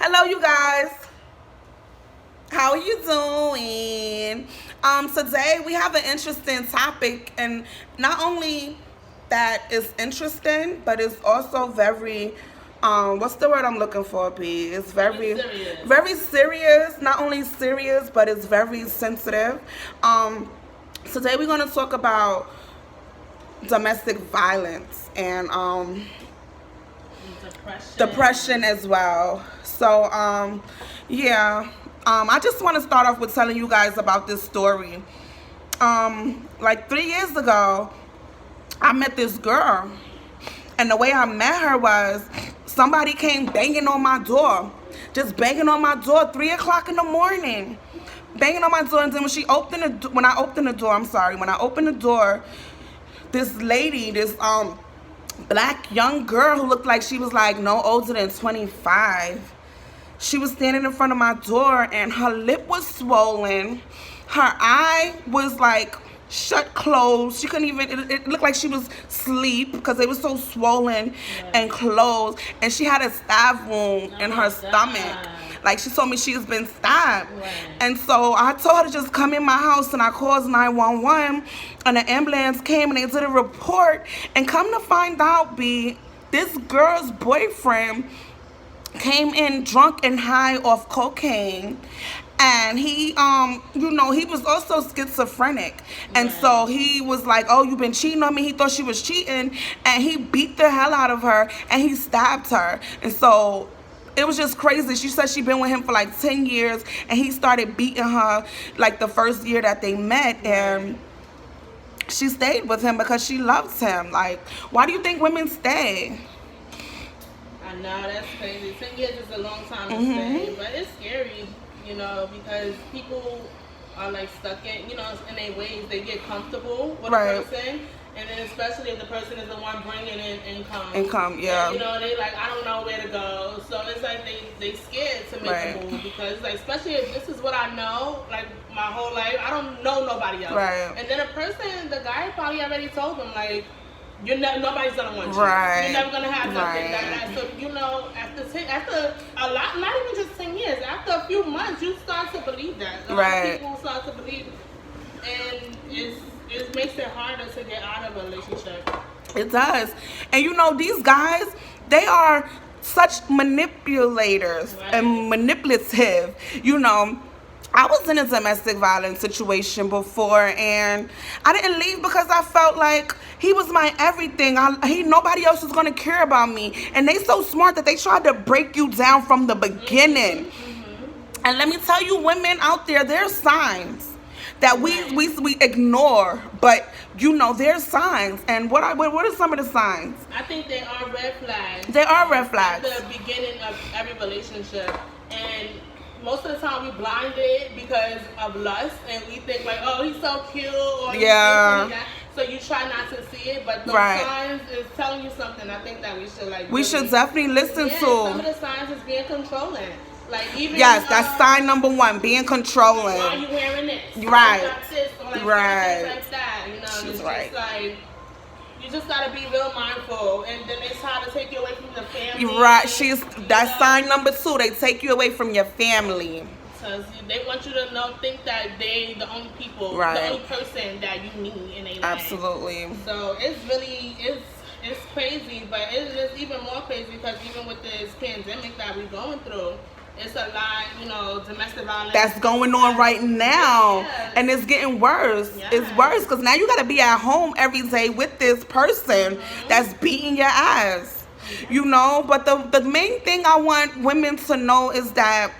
Hello, you guys. How are you doing? Today we have an interesting topic, and not only that is interesting, but it's also very, what's the word I'm looking for, B? It's very serious. Not only serious, but it's very sensitive. Um, Today we're gonna talk about domestic violence and depression as well. So, yeah. I just want to start off with telling you guys about this story. Like 3 years ago, I met this girl, and the way I met her was somebody came banging on my door, just banging on my door, 3 o'clock in the morning, banging on my door. And then when I opened the door, when I opened the door, this lady, this black young girl who looked like she was like no older than 25. She was standing in front of my door, and her lip was swollen. Her eye was like shut closed. She couldn't even, it looked like she was asleep because they were so swollen and closed. And she had a stab wound in her stomach. Like, she told me she has been stabbed. And so I told her to just come in my house, and I called 911, and the ambulance came and they did a report. And come to find out, this girl's boyfriend came in drunk and high off cocaine, and he he was also schizophrenic. And so he was like, oh, you've been cheating on me. He thought she was cheating, and he beat the hell out of her, and he stabbed her. And so it was just crazy. She said she'd been with him for like 10 years, and he started beating her like the first year that they met. And she stayed with him because she loves him. Like, why do you think women stay? I know, that's crazy. 10 years is a long time to stay, but it's scary, because people are like stuck in their ways. They get comfortable with a person, and then especially if the person is the one bringing in income. Yeah. And, they like, I don't know where to go. So it's like they scared to make a move, because like, especially if this is what I know, like my whole life, I don't know nobody else. And then the guy probably already told them like, nobody's gonna want you. You're never gonna have something like that. So after a lot, not even just 10 years, after a few months, you start to believe that. A lot of people start to believe, and it makes it harder to get out of a relationship. It does. And these guys, they are such manipulators and manipulative. I was in a domestic violence situation before, and I didn't leave because I felt like he was my everything. Nobody else was gonna care about me, and they so smart that they tried to break you down from the beginning. And let me tell you, women out there, there's signs that we ignore, but there's signs. And what are some of the signs? I think they are red flags. They are red flags at the beginning of every relationship, and most of the time we blinded because of lust, and we think like, oh, he's so cute, or he's that. So you try not to see it, but the signs is telling you something. I think that we should definitely listen to. Some of the signs is being controlling. Like, even that's sign number one, being controlling. Why are you wearing this? Right. This, or like like that. She's right. Just like, you just gotta be real mindful, and then they try to take you away from the family. Right. That's sign number two. They take you away from your family. Because they want you to think that they the only people, the only person that you need in a life. Absolutely. So it's really it's crazy, but it's even more crazy because even with this pandemic that we're going through, it's a lot, domestic violence that's going on right now. And it's getting worse. It's worse because now you got to be at home every day with this person that's beating your ass. But the main thing I want women to know is that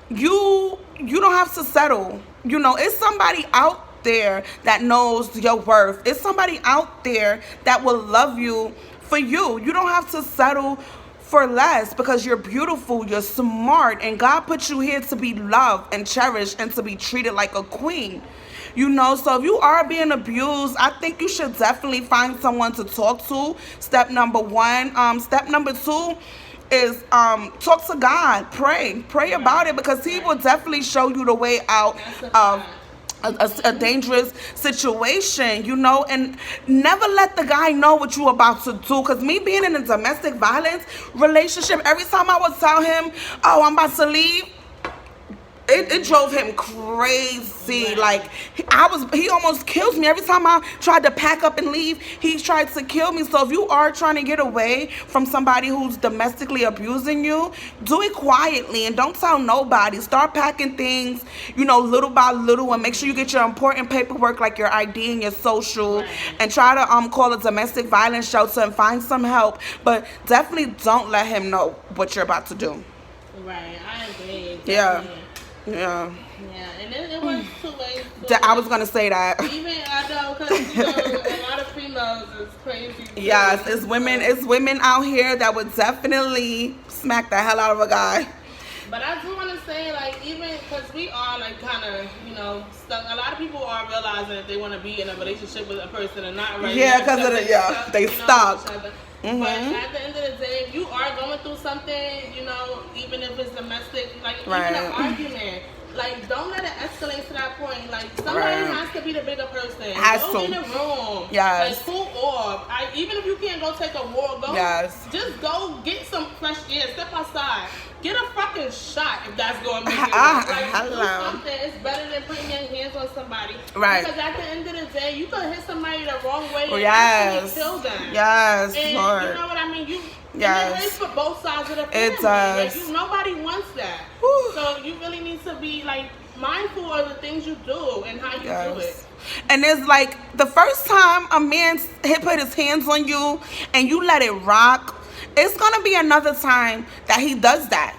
you don't have to settle. It's somebody out there that knows your worth. It's somebody out there that will love you for you. You don't have to settle for less, because you're beautiful, you're smart, and God put you here to be loved and cherished and to be treated like a queen. So if you are being abused, I think you should definitely find someone to talk to. Step number one. Step number two is talk to God. Pray about it, because He will definitely show you the way out a dangerous situation, you know, and never let the guy know what you about to do. Because me being in a domestic violence relationship, every time I would tell him, oh, I'm about to leave, it drove him crazy. Like he almost kills me every time I tried to pack up and leave. He tried to kill me. So if you are trying to get away from somebody who's domestically abusing you, do it quietly and don't tell nobody. Start packing things, you know, little by little, and make sure you get your important paperwork like your ID and your social, and try to call a domestic violence shelter and find some help. But definitely don't let him know what you're about to do. Right, I agree. Definitely. Yeah. Yeah, and it was 2 ways. I was gonna say that. Even I know, because a lot of females is crazy. Yes, it's women out here that would definitely smack the hell out of a guy. But I do want to say, like, even because we are like kind of, you know, stuck. A lot of people are realizing that they want to be in a relationship with a person and not right. Yeah, because of they stuck. Mm-hmm. But at the end of the day, if you are going through something, you know, even if it's domestic, like even an argument, like don't let it escalate to that point. Like somebody has to be the bigger person. Go in the room. Yes. Like cool off. Even if you can't go take a walk, go. Yes. Just go get some fresh air. Step outside. Get a fucking shot if that's going to make it work. Like, do something. It's better than putting your hands on somebody. Right. Because at the end of the day, you could hit somebody the wrong way and actually kill them. Yes, and Lord. You know what I mean? And it hurts for both sides of the family. It does. Like, nobody wants that. So you really need to be, like, mindful of the things you do and how you do it. And it's like the first time a man put his hands on you and you let it rock, it's gonna be another time that he does that.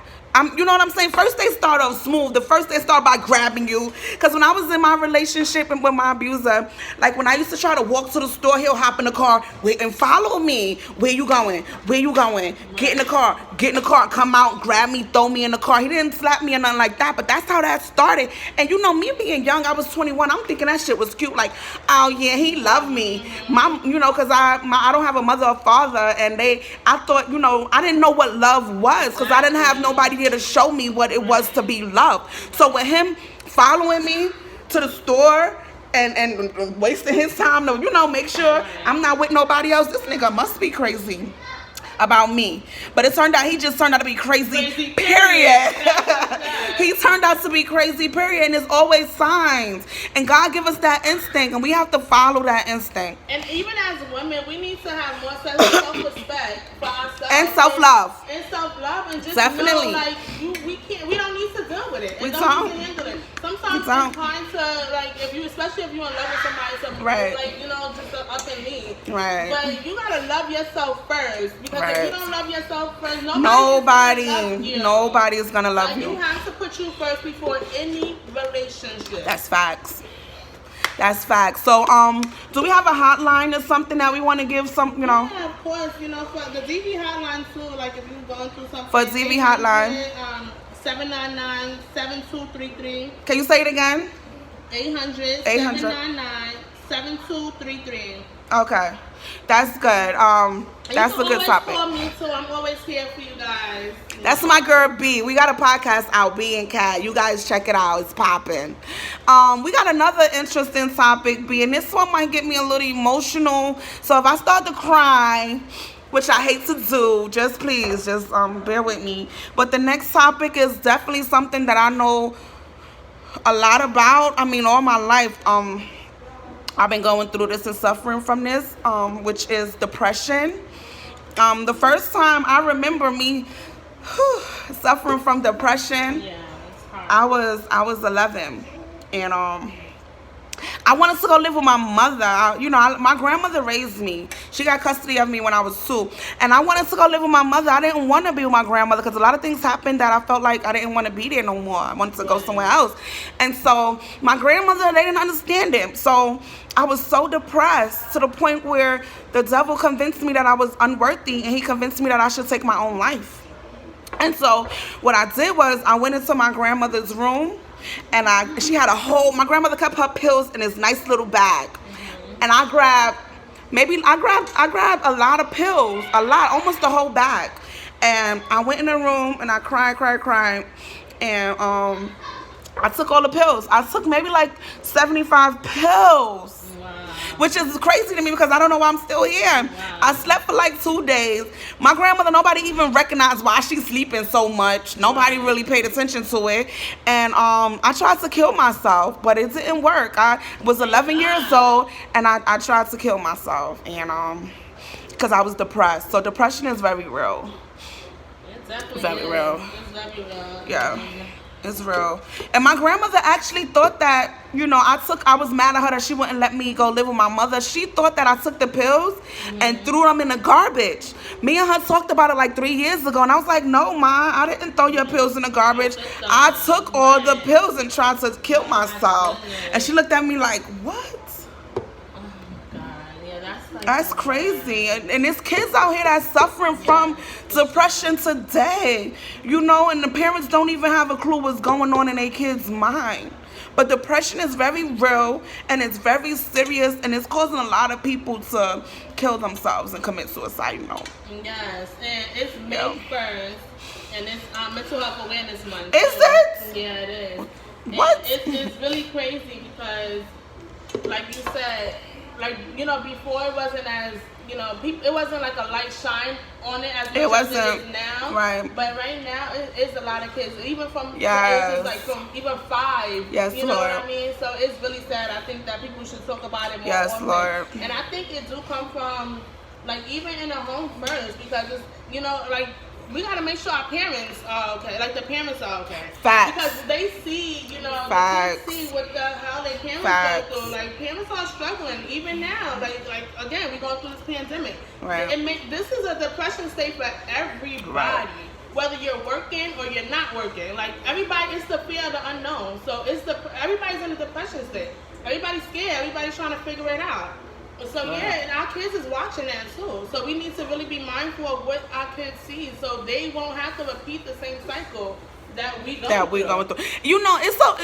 You know what I'm saying? First they start off smooth. The first they start by grabbing you. Because when I was in my relationship and with my abuser, like when I used to try to walk to the store, he'll hop in the car, wait and follow me. Where you going? Where you going? Get in the car. Get in the car. Come out, grab me, throw me in the car. He didn't slap me or nothing like that. But that's how that started. And you know, me being young, I was 21. I'm thinking that shit was cute. Like, oh yeah, he loved me. Mom, you know, because I don't have a mother or father. And I thought, you know, I didn't know what love was. Because I didn't have nobody to show me what it was to be loved. So with him following me to the store and wasting his time to, you know, make sure I'm not with nobody else, this nigga must be crazy about me. But it turned out he just turned out to be crazy period. He turned out to be crazy period. And there's always signs, and God give us that instinct and we have to follow that instinct. And even as women, we need to have more self-respect for ourselves and self-love and just definitely know, like, we don't need to deal with it. We don't need to handle it. Sometimes it's time to, like, especially if you're in love with somebody, like, you know, just up and leave. Right. But you gotta love yourself first, because if you don't love yourself first, nobody is gonna love you. You have to put you first before any relationship. That's facts. That's facts. So, do we have a hotline or something that we want to give some, you know? Yeah, of course. You know, for the DV hotline too, like if you're going through something. For DV hotline. 799-7233. Can you say it again? 800-799-7233. Okay. That's good. That's a good topic. Call me too. I'm always here for you guys. That's my girl B. We got a podcast out, B and Cat. You guys check it out. It's popping. We got another interesting topic, B, and this one might get me a little emotional. So if I start to cry, which I hate to do, just please, just bear with me. But the next topic is definitely something that I know a lot about. I mean, all my life, I've been going through this and suffering from this, which is depression. The first time I remember me suffering from depression, I was 11, and I wanted to go live with my mother. My grandmother raised me. She got custody of me when I was 2. And I wanted to go live with my mother. I didn't want to be with my grandmother because a lot of things happened that I felt like I didn't want to be there no more. I wanted to go somewhere else. And so my grandmother, they didn't understand it. So I was so depressed to the point where the devil convinced me that I was unworthy, and he convinced me that I should take my own life. And so what I did was I went into my grandmother's room, and my grandmother kept her pills in this nice little bag. And I grabbed a lot of pills, almost the whole bag. And I went in the room and I cried. And I took all the pills. I took maybe like 75 pills. Wow. Which is crazy to me because I don't know why I'm still here. Wow. I slept for like 2 days. My grandmother, nobody even recognized why she's sleeping so much. Nobody really paid attention to it. And I tried to kill myself, but it didn't work. I was 11 years old and I tried to kill myself. And because I was depressed. So depression is very real. It's definitely very real. It's very real. Yeah. It's real. And my grandmother actually thought that, I was mad at her that she wouldn't let me go live with my mother. She thought that I took the pills and threw them in the garbage. Me and her talked about it like 3 years ago, and I was like, no, Ma, I didn't throw your pills in the garbage. I took all the pills and tried to kill myself. And she looked at me like, what? That's crazy. And there's kids out here that's suffering from depression today. And the parents don't even have a clue what's going on in their kids' mind. But depression is very real and it's very serious and it's causing a lot of people to kill themselves and commit suicide, Yes, and it's May 1st and it's Mental Health Awareness Month. Is it? Yeah, it is. What? It's really crazy because, like you said, before it wasn't as, it wasn't like a light shine on it as much as it is now. Right. But right now, it's a lot of kids, even from yes. ages like from even 5. Yes, you know Lord. what I mean? So it's really sad. I think that people should talk about it more yes, often. Lord. And I think it do come from, even in the home first, because it's, we gotta make sure our parents are okay, like the parents are okay. Facts. Because they see, Facts. they see how their parents Facts. go through. Like parents are struggling even now. Like again, we're going through this pandemic. Right. This is a depression state for everybody. Right. Whether you're working or you're not working. Like everybody, it's the fear of the unknown. So everybody's in a depression state. Everybody's scared. Everybody's trying to figure it out. So and our kids is watching that too. So we need to really be mindful of what our kids see, so they won't have to repeat the same cycle that we going through. It's so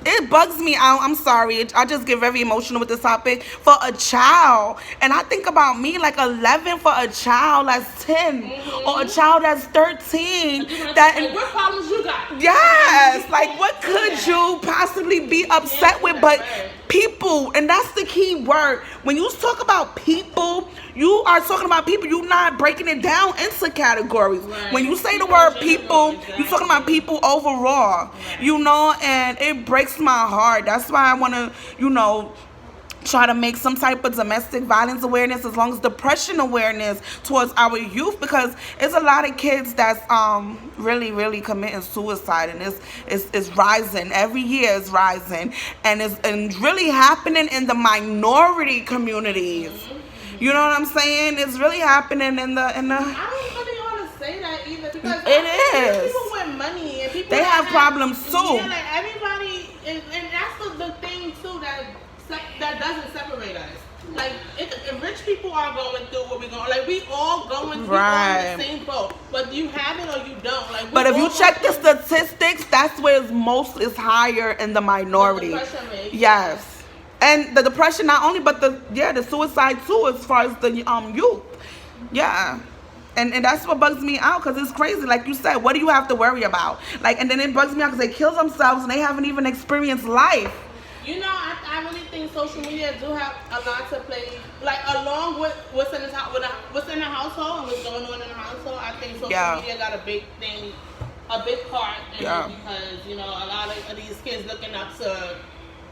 it bugs me out. I'm sorry. I just get very emotional with this topic for a child, and I think about me like 11 for a child that's 10 or a child that's 13. What problems you got? Yes, like what could you possibly be upset with? But people, and that's the key word. When you talk about people, you are talking about people. You're not breaking it down into categories. Right. When you say the word people, you're talking about people overall. Right. And it breaks my heart. That's why I want to, try to make some type of domestic violence awareness, as long as depression awareness towards our youth, because it's a lot of kids that's really, really committing suicide, and it's rising every year. It's rising, and it's really happening in the minority communities. You know what I'm saying? It's really happening in the. I don't really want to say that either, because it is. People with money and people they have problems too. Yeah, like everybody, and that's the thing too that doesn't separate us. Like if rich people are going through what we're going, like we all going through on the same boat, whether you have it or you don't. Like, but if you check the statistics, that's where it's higher in the minority. The depression rate. Yes, and the depression not only, but the suicide too, as far as the youth. Yeah. And that's what bugs me out, because it's crazy. Like you said, what do you have to worry about? Like, and then it bugs me out because they kill themselves and they haven't even experienced life. I really think social media do have a lot to play, like along with what's in the household and what's going on in the household. I think social media got a big part in it, because a lot of these kids looking up to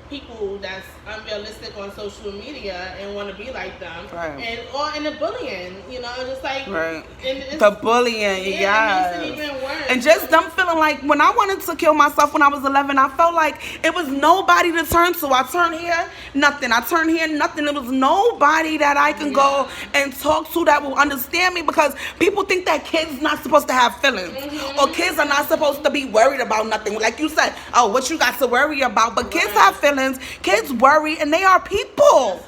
people that's unrealistic on social media and want to be like them, and the bullying, just like the bullying, it makes it even worse. And just them feeling like, when I wanted to kill myself when I was 11, I felt like it was nobody to turn to. I turned here, nothing. I turned here, nothing. There was nobody that I can go and talk to that will understand me, because people think that kids not supposed to have feelings, or kids are not supposed to be worried about nothing. Like you said, what you got to worry about? But kids have feelings. Kids worry, and they are people.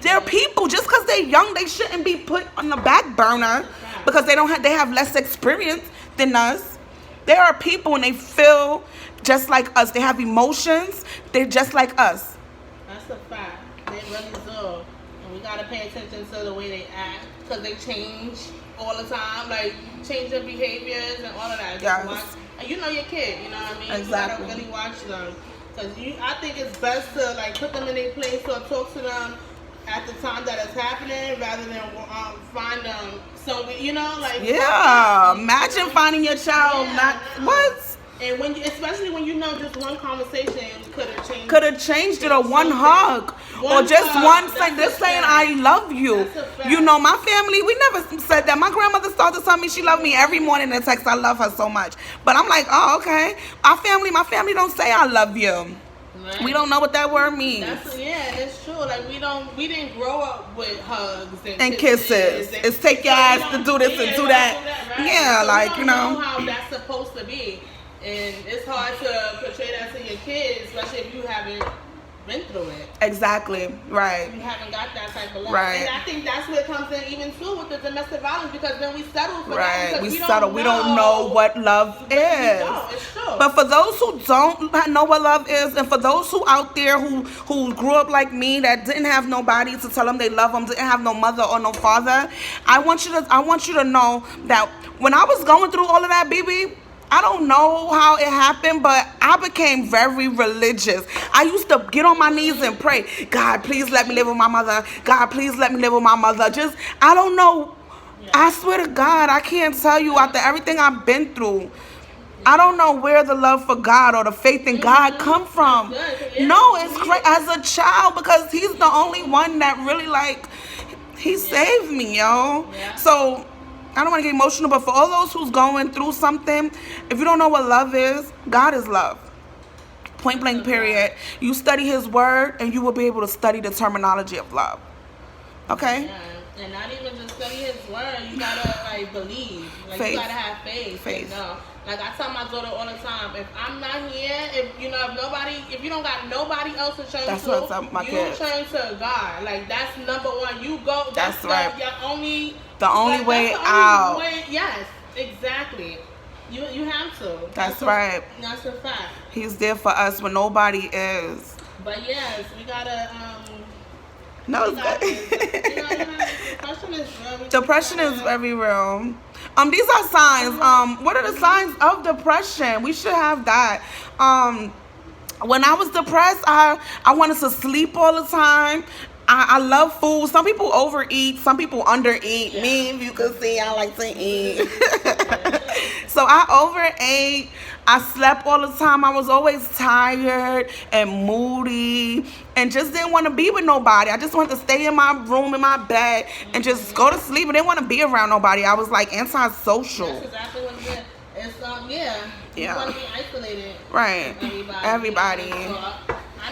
They're people. Just because they're young, they shouldn't be put on the back burner because they have less experience than us. They are people, and they feel just like us. They have emotions. They're just like us. That's a fact. They really do. And we gotta pay attention to the way they act, because they change. all the time, like changing behaviors and all of that. Yes. And you know your kid, you know what I mean? Exactly. You gotta really watch them. Because I think it's best to like put them in their place or talk to them at the time that it's happening rather than find them. So, you know, like... Yeah, imagine finding your child what? And especially when you know just one conversation could have changed it, or one hug, or just one saying, I love you. You know, my family, we never said that. My grandmother started to tell me she loved me every morning in a text. I love her so much. But I'm like, oh, okay. My family don't say I love you. Right. We don't know what that word means. It's true. Like we didn't grow up with hugs and kisses. It's take your ass to do this and do that. Right? Yeah, so like we don't know how that's supposed to be. And it's hard to portray that to your kids, especially if you haven't been through it. Exactly. Right. You haven't got that type of love. Right. And I think that's where it comes in even too with the domestic violence, because then we settle for that. Right. We settle. We don't know what love is. It's true. But for those who don't know what love is, and for those who out there who grew up like me, that didn't have nobody to tell them they love them, didn't have no mother or no father, I want you to know that when I was going through all of that, BB, I don't know how it happened, but I became very religious. I used to get on my knees and pray, God, please let me live with my mother. God, please let me live with my mother. I don't know. I swear to God, I can't tell you, after everything I've been through, I don't know where the love for God or the faith in God come from. No, it's crazy. As a child, because he's the only one that really, like, he saved me, yo. So I don't want to get emotional, but for all those who's going through something, if you don't know what love is, God is love. Point blank, period. You study his word, and you will be able to study the terminology of love. Okay? Yeah. And not even just study his word, you gotta like believe. Like faith. You gotta have faith. Faith. You know? Like I tell my daughter all the time, if I'm not here, if you don't got nobody else to turn turn to God. Like that's number one. You go. That's right. The only way out. Yes, exactly. You have to. That's right. That's a fact. He's there for us when nobody is. But yes, we gotta. No, depression is very real. These are signs. What are the signs of depression? We should have that. When I was depressed, I wanted to sleep all the time. I love food. Some people overeat, some people undereat. Yeah. Me, if you can see, I like to eat. So I overate. I slept all the time. I was always tired and moody and just didn't want to be with nobody. I just wanted to stay in my room, in my bed, and just go to sleep. I didn't want to be around nobody. I was like antisocial. That's exactly what it is. It's, you want to be isolated. Right. Everybody.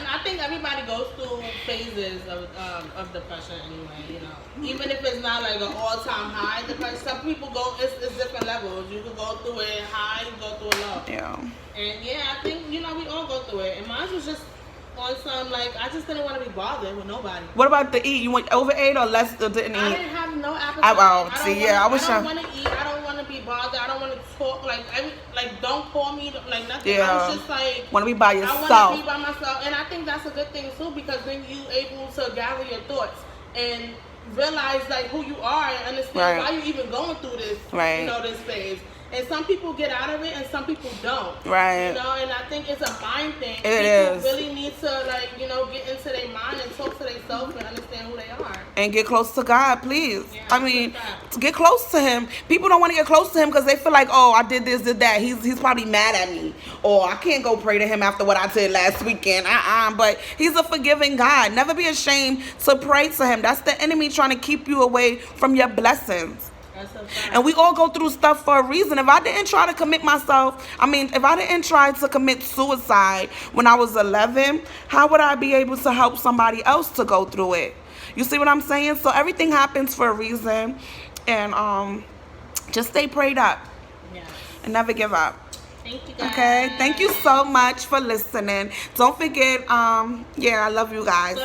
I think everybody goes through phases of depression anyway, you know. Even if it's not like an all-time high depression, some people it's different levels. You can go through it high, you can go through it low. Yeah. And I think, we all go through it. And mine was just on some, like, I just didn't want to be bothered with nobody. What about the eat? You went overate or less or didn't eat? I didn't have no appetite. I don't want to eat. I don't want to be bothered. I don't want to talk. Like, don't call me. Like, nothing. Yeah. I was just like, want to be by yourself. I want to be by myself. And I think that's a good thing, too, because then you able to gather your thoughts and realize, like, who you are and understand why you're even going through this, this phase. And some people get out of it and some people don't. Right. And I think it's a mind thing. People really need to, get into their mind and talk to themselves and understand who they are. And get close to God, please. Yeah, get close to him. People don't want to get close to him because they feel like, oh, I did this, did that. He's probably mad at me. Or I can't go pray to him after what I did last weekend. But he's a forgiving God. Never be ashamed to pray to him. That's the enemy trying to keep you away from your blessings. And we all go through stuff for a reason. If I didn't try to commit suicide when I was 11, how would I be able to help somebody else to go through it? You see what I'm saying? So everything happens for a reason. And just stay prayed up. Yes. And never give up. Thank you, guys. Okay? Thank you so much for listening. Don't forget, I love you guys.